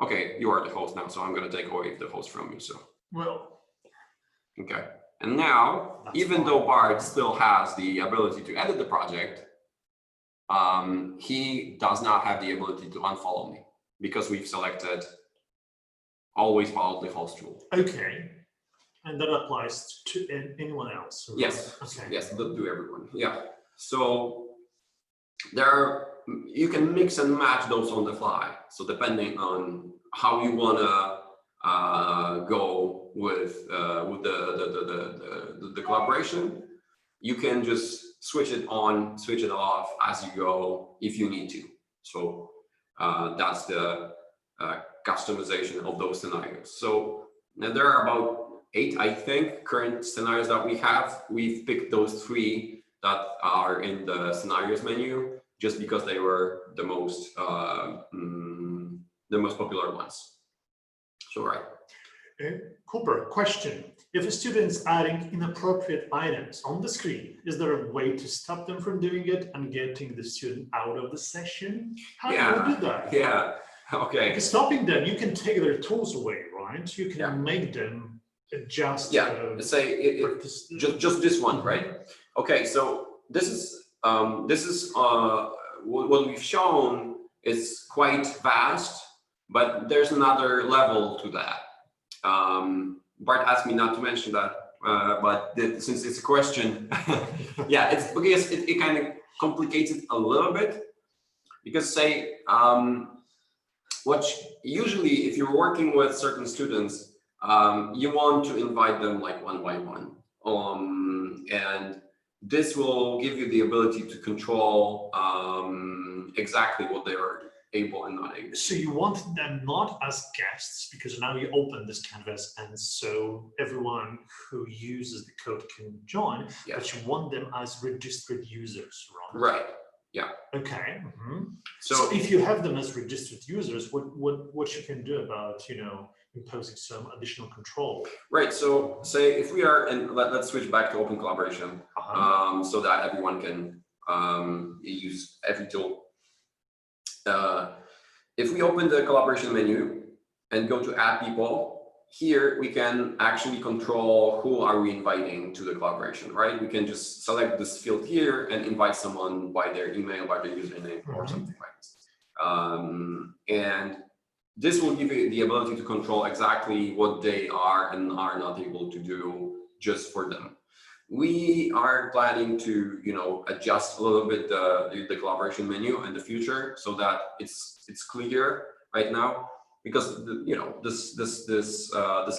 Okay, you are the host now, so I'm gonna take away the host from you. So well, okay, And now, That's even fine. though Bart still has the ability to edit the project, he does not have the ability to unfollow me because we've selected always follow the host rule. Okay. And that applies to anyone else? Right? Yes, Okay. yes, do everyone. Yeah. So you can mix and match those on the fly. So depending on how you wanna go with the collaboration, you can just switch it on, switch it off as you go if you need to. So that's the customization of those scenarios. So now there are about 8, I think, current scenarios that we have. We've picked those 3 that are in the scenarios menu just because they were the most popular ones. So right. Cooper, question. If a student's adding inappropriate items on the screen, is there a way to stop them from doing it and getting the student out of the session? How do you do that? Yeah, okay. Because stopping them, you can take their tools away, right? You can Yeah. make them adjust. Say just this one, right? Okay, so this is what we've shown is quite vast, but there's another level to that. Bart asked me not to mention that, but since it's a question, yeah, it's because it kind of complicates it a little bit. Because say, usually if you're working with certain students, you want to invite them like one by one, and this will give you the ability to control exactly what they are able and not able. So you want them not as guests, because now you open this canvas and so everyone who uses the code can join, Yeah. but you want them as registered users, right? Right. Yeah. Okay. So if you have them as registered users, what you can do about, imposing some additional control? Right. So say if we are, and let's switch back to open collaboration, so that everyone can use every tool. If we open the collaboration menu and go to add people, here we can actually control who are we inviting to the collaboration, right? We can just select this field here and invite someone by their email, by their username, or something like this. And this will give you the ability to control exactly what they are and are not able to do just for them. We are planning to, adjust a little bit the collaboration menu in the future so that it's clear right now, because this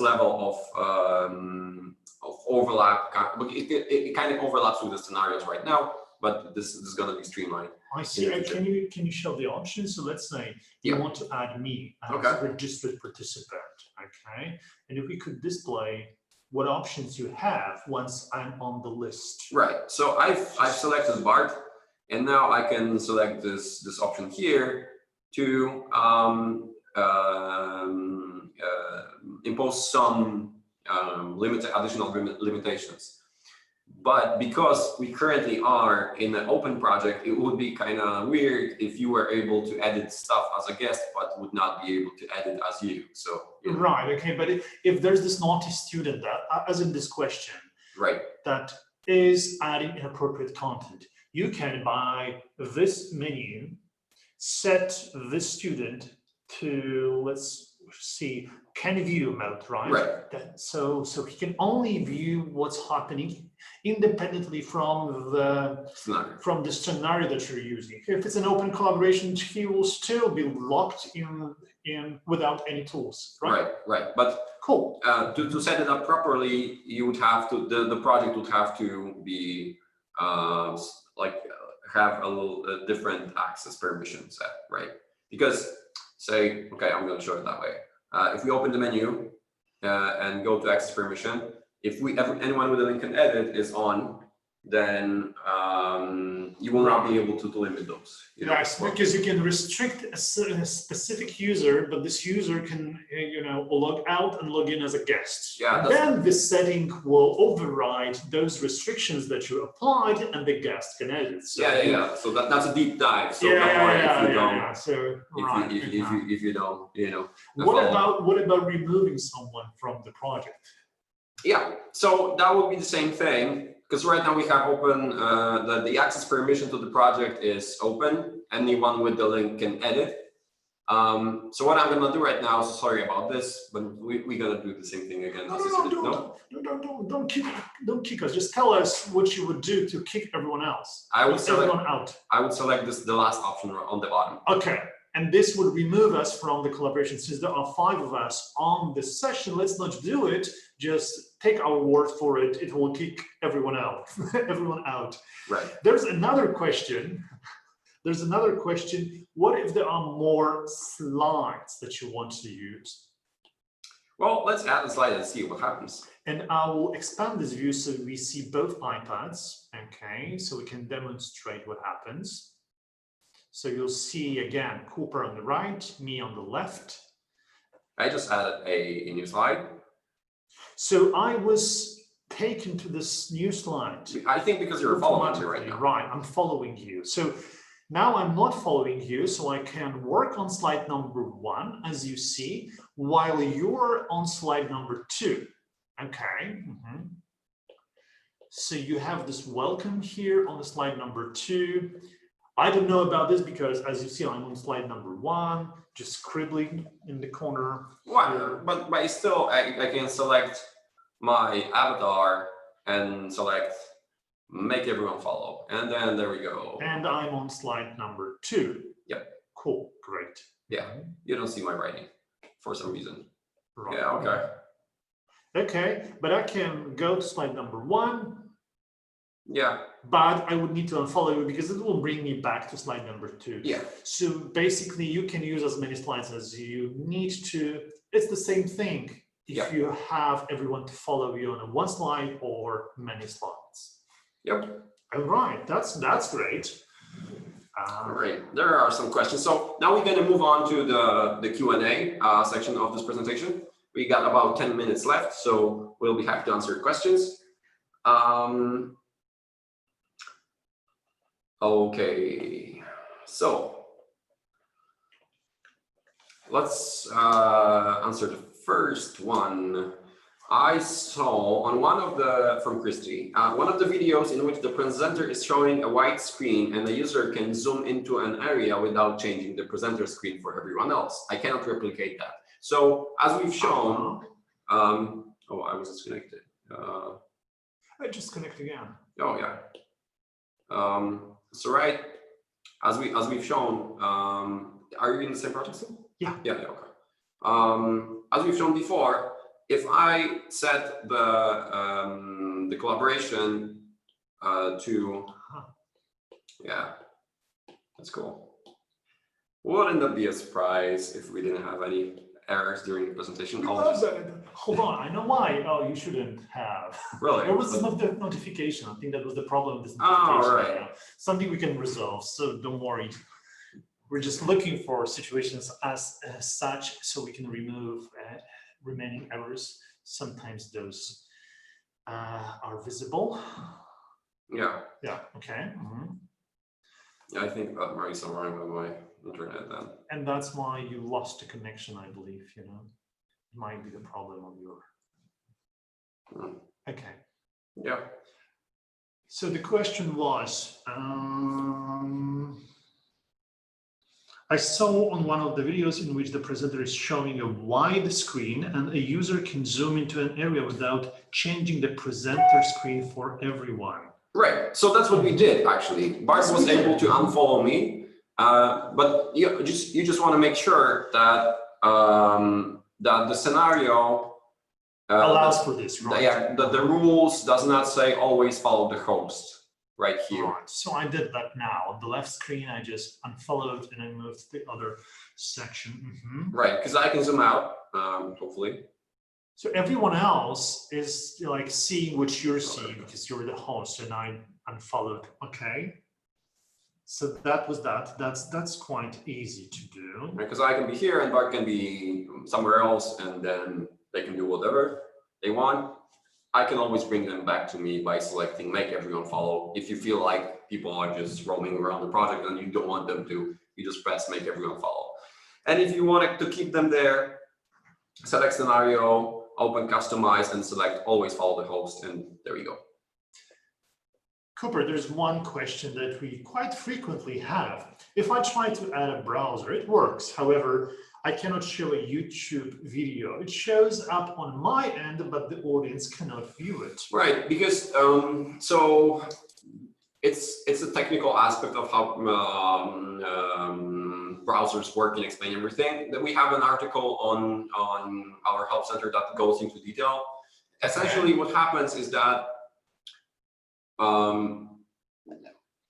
level of overlap, it kind of overlaps with the scenarios right now, but this is going to be streamlined. I see. Can you show the options? So let's say you want to add me as a registered participant, okay? And if we could display what options you have once I'm on the list. Right. So I've selected Bart, and now I can select this option here to impose some additional limitations. But because we currently are in an open project, it would be kind of weird if you were able to edit stuff as a guest, but would not be able to edit as you. So right, okay. But if there's this naughty student that, as in this question, right, that is adding inappropriate content, you can, by this menu, set this student to, let's see, can view mode, right? Right. So he can only view what's happening independently from the scenario that you're using. If it's an open collaboration, he will still be locked in without any tools, right? Right. But cool. To set it up properly, you would have to the project would have to be have a little different access permission set, right? Because say, okay, I'm going to show it that way. If we open the menu and go to access permission, if anyone with a link and edit is on, then you will not be able to limit those. Yes, because you can restrict a specific user, but this user can, log out and log in as a guest. Yeah. Then this setting will override those restrictions that you applied, and the guest can edit. So yeah. So that's a deep dive. So if you don't, What about removing someone from the project? Yeah, so that would be the same thing, because right now we have open, the access permission to the project is open. Anyone with the link can edit. So what I'm gonna do right now, sorry about this, but we're gonna do the same thing again. Don't kick us. Just tell us what you would do to kick everyone else. I would select everyone out. I would select the last option on the bottom. Okay, and this would remove us from the collaboration. Since there are 5 of us on this session, let's not do it. Just take our word for it. It will kick everyone out. Everyone out. Right. There's another question. What if there are more slides that you want to use? Well, let's add a slide and see what happens. And I will expand this view so we see both iPads. Okay, so we can demonstrate what happens. So you'll see again, Cooper on the right, me on the left. I just added a new slide. So I was taken to this new slide. I think because you're following me right now. Right, I'm following you. So now I'm not following you, so I can work on slide number 1, as you see, while you're on slide number 2. Okay. So you have this welcome here on the slide number 2. I don't know about this because, as you see, I'm on slide number 1, just scribbling in the corner. Well, but still, I can select my avatar and select make everyone follow, and then there we go. And I'm on slide number 2. Yep. Cool. Great. Yeah. You don't see my writing for some reason. Right. Yeah. Okay. Okay, but I can go to slide number 1. Yeah. But I would need to unfollow you because it will bring me back to slide number 2. Yeah. So basically, you can use as many slides as you need to. It's the same thing if you have everyone to follow you on one slide or many slides. Yep. All right, that's great. All right, there are some questions. So now we're going to move on to the Q&A section of this presentation. We got about 10 minutes left, so we'll be happy to answer your questions. Okay, so let's answer the first one. I saw on one of the, from Christy, one of the videos in which the presenter is showing a white screen and the user can zoom into an area without changing the presenter screen for everyone else. I cannot replicate that. So as we've shown, oh, I was disconnected. I just connect again. Oh yeah. So right, as we've shown, are you in the same project still? Yeah. Yeah. Okay. As we've shown before, if I set the collaboration to, yeah, that's cool. Wouldn't that be a surprise if we didn't have any errors during the presentation? Hold on, I know why. Oh, you shouldn't have. Really? There was the notification. I think that was the problem with this notification. Oh, right. Something we can resolve, so don't worry. We're just looking for situations as such so we can remove remaining errors. Sometimes those are visible. Yeah. Yeah, okay. Yeah, I think that might be something wrong with my internet then. And that's why you lost the connection, I believe, you know. It might be the problem on your... Okay. Yeah. So the question was, I saw on one of the videos in which the presenter is showing a wide screen and a user can zoom into an area without changing the presenter screen for everyone. Right, so that's what we did actually. Bart was able to unfollow me, but you just want to make sure that that the scenario allows for this, right? Yeah, that the rules does not say always follow the host right here. Right. So I did that now. On the left screen, I just unfollowed and I moved to the other section. Right, because I can zoom out, hopefully. So everyone else is like seeing what you're seeing because you're the host, and I unfollowed. Okay. So that was that. That's quite easy to do. Because I can be here and Bart can be somewhere else, and then they can do whatever they want. I can always bring them back to me by selecting make everyone follow. If you feel like people are just roaming around the project and you don't want them to, you just press make everyone follow. And if you wanted to keep them there, select scenario, open, customize, and select always follow the host, and there we go. Cooper, there's one question that we quite frequently have. If I try to add a browser, it works. However, I cannot show a YouTube video. It shows up on my end, but the audience cannot view it. Right, because so it's a technical aspect of how browsers work and explain everything. That we have an article on our help center that goes into detail. Essentially, what happens is that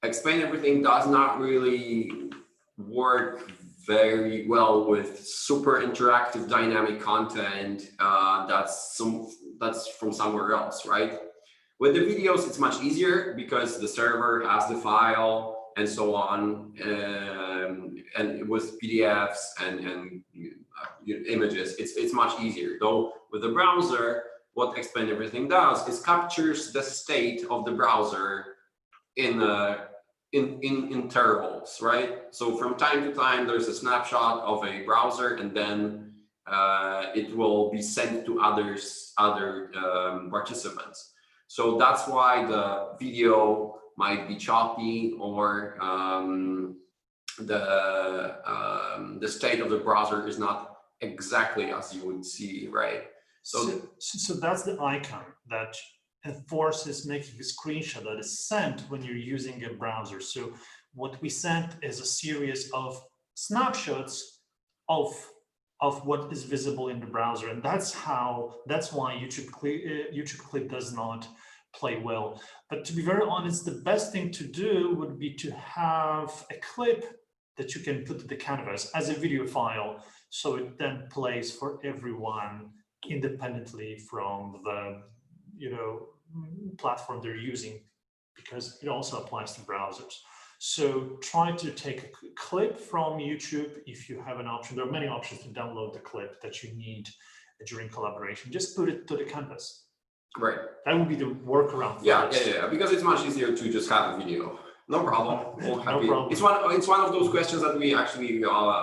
explain everything does not really work very well with super interactive dynamic content that's from somewhere else, right? With the videos, it's much easier because the server has the file and so on, and with PDFs and images, it's much easier. Though with the browser, what Explain Everything does is captures the state of the browser in intervals, right? So from time to time, there's a snapshot of a browser, and then it will be sent to other participants. So that's why the video might be choppy, or the state of the browser is not exactly as you would see, right? So that's the icon that enforces making a screenshot that is sent when you're using a browser. So what we sent is a series of snapshots of what is visible in the browser, and that's why YouTube clip does not play well. But to be very honest, the best thing to do would be to have a clip that you can put to the canvas as a video file, so it then plays for everyone independently from the platform they're using, because it also applies to browsers. So try to take a clip from YouTube if you have an option. There are many options to download the clip that you need during collaboration. Just put it to the canvas. Right. That would be the workaround. Yeah, because it's much easier to just have a video. No problem. No problem. It's one of those questions that we actually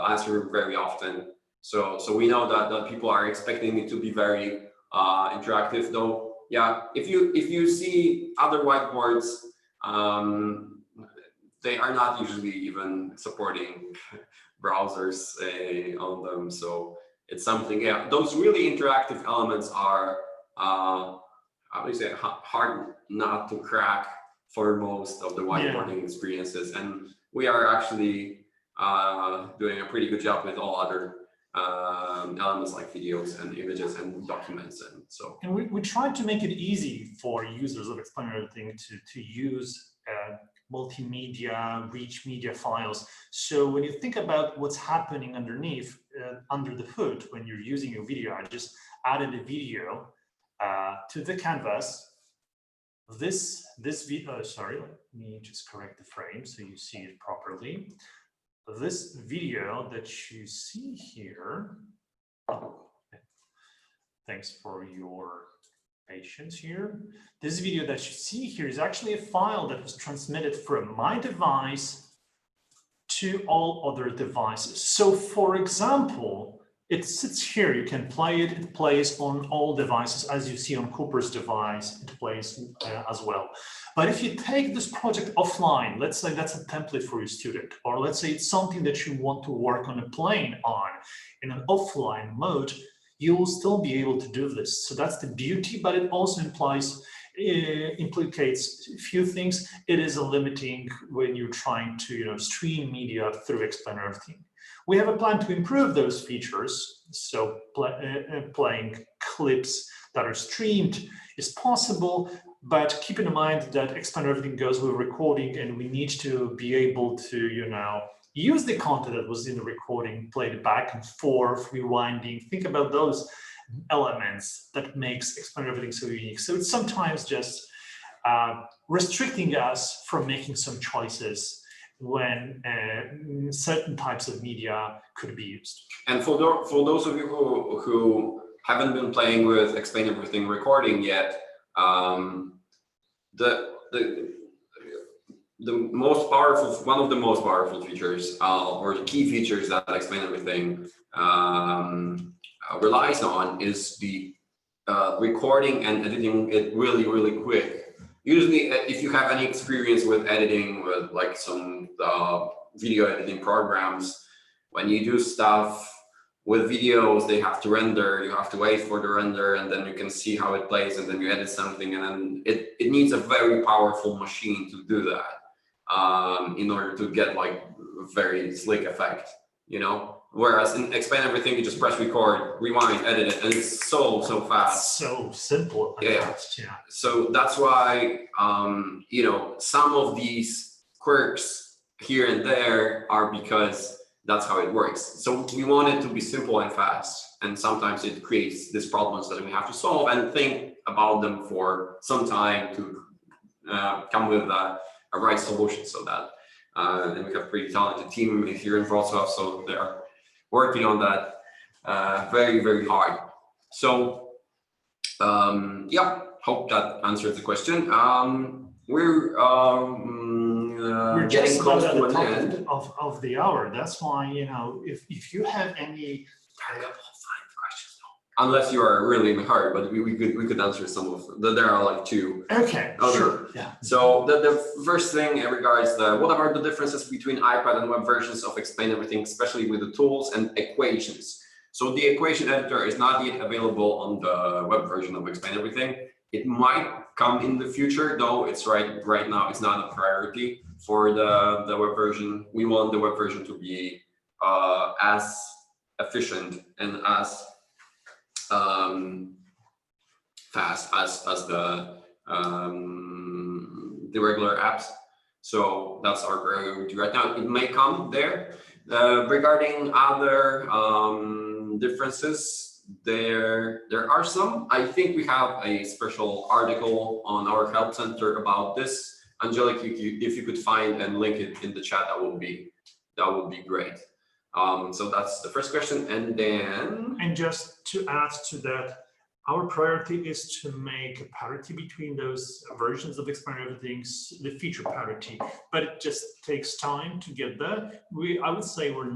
answer very often. So we know that people are expecting it to be very interactive, though. Yeah, if you see other whiteboards, they are not usually even supporting browsers on them. So it's something. Yeah, those really interactive elements are I would say hard not to crack for most of the whiteboarding experiences, and we are actually doing a pretty good job with all other elements like videos and images and documents, and so. And we try to make it easy for users of Explain Everything to use multimedia, rich media files. So when you think about what's happening underneath, under the hood, when you're using your video, I just added a video to the canvas. This video, sorry, let me just correct the frame so you see it properly. This video that you see here, thanks for your patience here. This video that you see here is actually a file that was transmitted from my device to all other devices. So for example, it sits here, you can play it, it plays on all devices. As you see on Cooper's device, it plays as well. But if you take this project offline, let's say that's a template for your student, or let's say it's something that you want to work on a plane on in an offline mode, you will still be able to do this. So that's the beauty, but it also implicates a few things. It is a limiting when you're trying to stream media through Explain Everything. We have a plan to improve those features. So playing clips that are streamed is possible, but keep in mind that Explain Everything goes with recording, and we need to be able to, use the content that was in the recording, play it back and forth, rewinding. Think about those elements that makes Explain Everything so unique. So it's sometimes just restricting us from making some choices when certain types of media could be used. And for those of you who haven't been playing with Explain Everything recording yet, one of the most powerful features, or the key features that Explain Everything relies on, is the recording and editing it really, really quick. Usually, if you have any experience with editing, with like some video editing programs, when you do stuff with videos, they have to render, you have to wait for the render, and then you can see how it plays, and then you edit something, and then it needs a very powerful machine to do that in order to get like a very slick effect, you know? Whereas in Explain Everything, you just press record, rewind, edit it, and it's so fast. So simple. Yeah. Yeah. So that's why, you know, some of these quirks here and there are because that's how it works. So we want it to be simple and fast. And sometimes it creates these problems that we have to solve and think about them for some time to come with a right solution. So that, and we have a pretty talented team here in Wrocław, so they are working on that very, very hard. So yeah, hope that answers the question. We're just getting close about to at an the end. top of the hour. That's why, you know, if you have any Questions, unless you are really in a hurry, but we could answer some of them. There are like two. okay, Okay. sure, yeah. So the first thing in regards to what are the differences between iPad and web versions of Explain Everything, especially with the tools and equations. So the equation editor is not yet available on the web version of Explain Everything. It might come in the future, though it's right now it's not a priority for the web version. We want the web version to be as efficient and as fast as the regular apps. So that's our priority right now. It may come there. Regarding other differences, there are some. I think we have a special article on our help center about this. Angelic, if you could find and link it in the chat, that would be great. So that's the first question, and then just to add to that, our priority is to make a parity between those versions of Explain Everything, the feature parity, but it just takes time to get there. I would say we're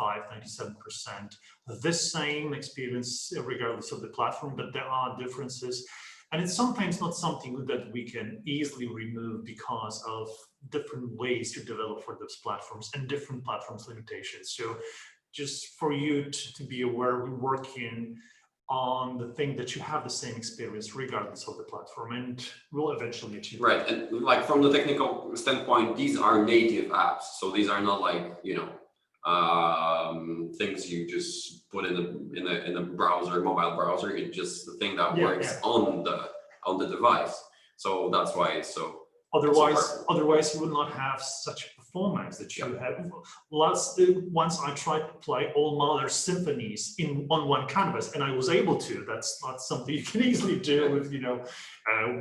95–97% the same experience regardless of the platform, but there are differences. And it's sometimes not something that we can easily remove because of different ways to develop for those platforms and different platforms limitations. So just for you to be aware, we're working on the thing that you have the same experience regardless of the platform, and we'll eventually achieve right. And like from the technical standpoint, these are native apps, so these are not like, you know, things you just put in a browser, mobile browser. It's just the thing that works on the device. So that's why it's so. Otherwise, you would not have such performance that you have. Once I tried to play all Mahler's symphonies on one canvas, and I was able to. That's not something you can easily do with, you know,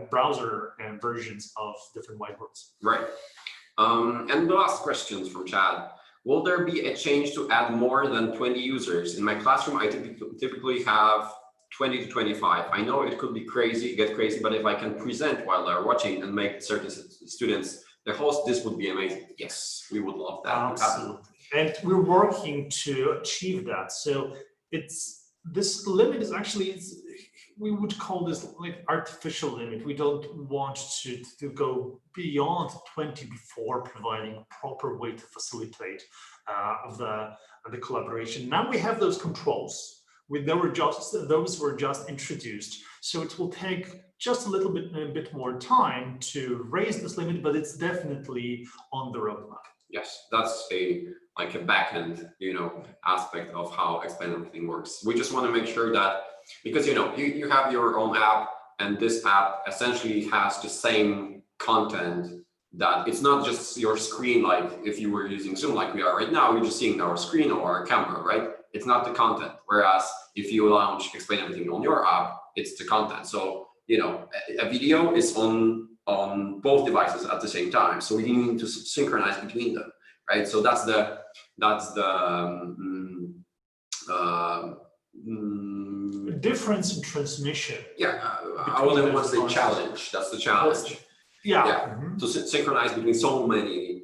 browser versions of different whiteboards. Right. And the last questions from Chad. Will there be a change to add more than 20 users? In my classroom, I typically have 20 to 25. I know it could be crazy, get crazy, but if I can present while they're watching and make certain students the host, this would be amazing. Yes, we would love that. Absolutely. And we're working to achieve that. So this limit is actually, we would call this like artificial limit. We don't want to go beyond 20 before providing a proper way to facilitate the collaboration. Now we have those controls. Those were just introduced, so it will take just a bit more time to raise this limit, but it's definitely on the roadmap. Yes, that's a backend, you know, aspect of how Explain Everything works. We just want to make sure that, because, you know, you have your own app, and this app essentially has the same content. That it's not just your screen, like if you were using Zoom like we are right now, you're just seeing our screen or our camera, right? It's not the content. Whereas if you launch Explain Everything on your app, it's the content. So, you know, a video is on both devices at the same time. So we need to synchronize between them, right? So that's the difference in transmission. Yeah, I wouldn't want to say challenge. That's the challenge. Yeah. To synchronize between so many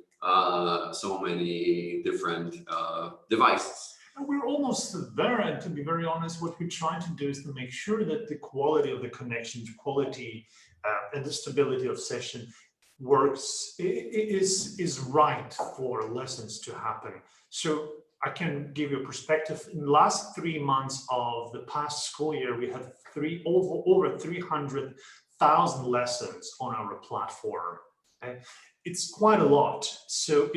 different devices. And we're almost there, and to be very honest, what we're trying to do is to make sure that the quality of the connection, quality and the stability of session works, is right for lessons to happen. So I can give you a perspective. In the last 3 months of the past school year, we had over 300,000 lessons on our platform. Okay? It's quite a lot. So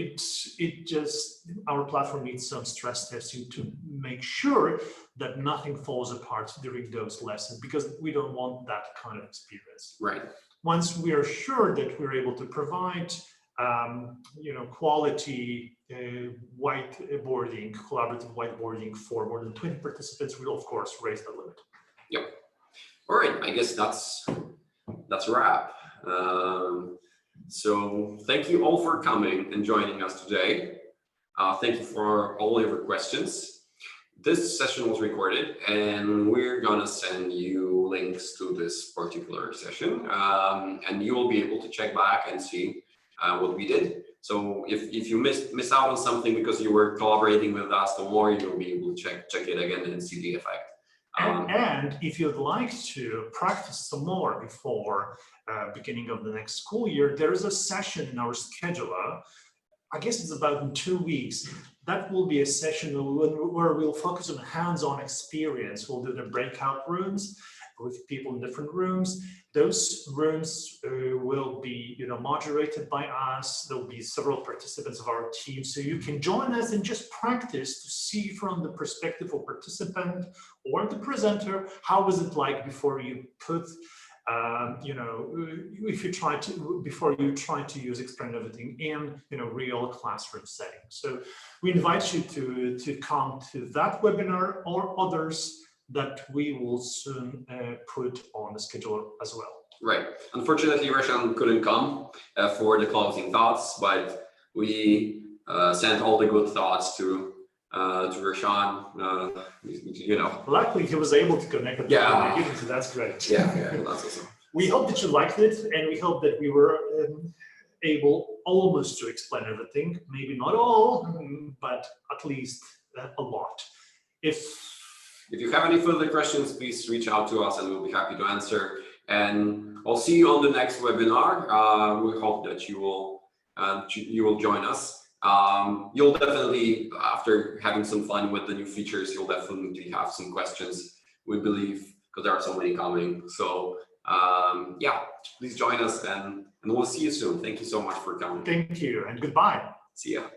our platform needs some stress testing to make sure that nothing falls apart during those lessons, because we don't want that kind of experience. Right. Once we are sure that we're able to provide quality whiteboarding, collaborative whiteboarding for more than 20 participants, we'll of course raise the limit. Yep. All right. I guess that's a wrap. So thank you all for coming and joining us today. Thank you for all of your questions. This session was recorded, and we're gonna send you links to this particular session, and you will be able to check back and see what we did. So if you miss out on something because you were collaborating with us, the more you'll be able to check it again and see the effect. And if you'd like to practice some more before beginning of the next school year, there is a session in our scheduler. I guess it's about in 2 weeks. That will be a session where we'll focus on hands-on experience. We'll do the breakout rooms with people in different rooms. Those rooms will be, moderated by us. There'll be several participants of our team, so you can join us and just practice to see from the perspective of participant or the presenter, how was it like before you put, before you try to use Explain Everything in, real classroom setting. So we invite you to come to that webinar or others that we will soon put on the schedule as well. Right. Unfortunately, Roshan couldn't come for the closing thoughts, but we sent all the good thoughts to Roshan. Luckily, he was able to connect with the beginning, so that's great. Yeah, that's awesome. We hope that you liked it, and we hope that we were able almost to explain everything. Maybe not all, but at least a lot. If you have any further questions, please reach out to us and we'll be happy to answer. And I'll see you on the next webinar. We hope that you will join us. You'll definitely, after having some fun with the new features, you'll definitely have some questions, we believe, because there are so many coming. So please join us, and we'll see you soon. Thank you so much for coming. Thank you, and goodbye. See ya.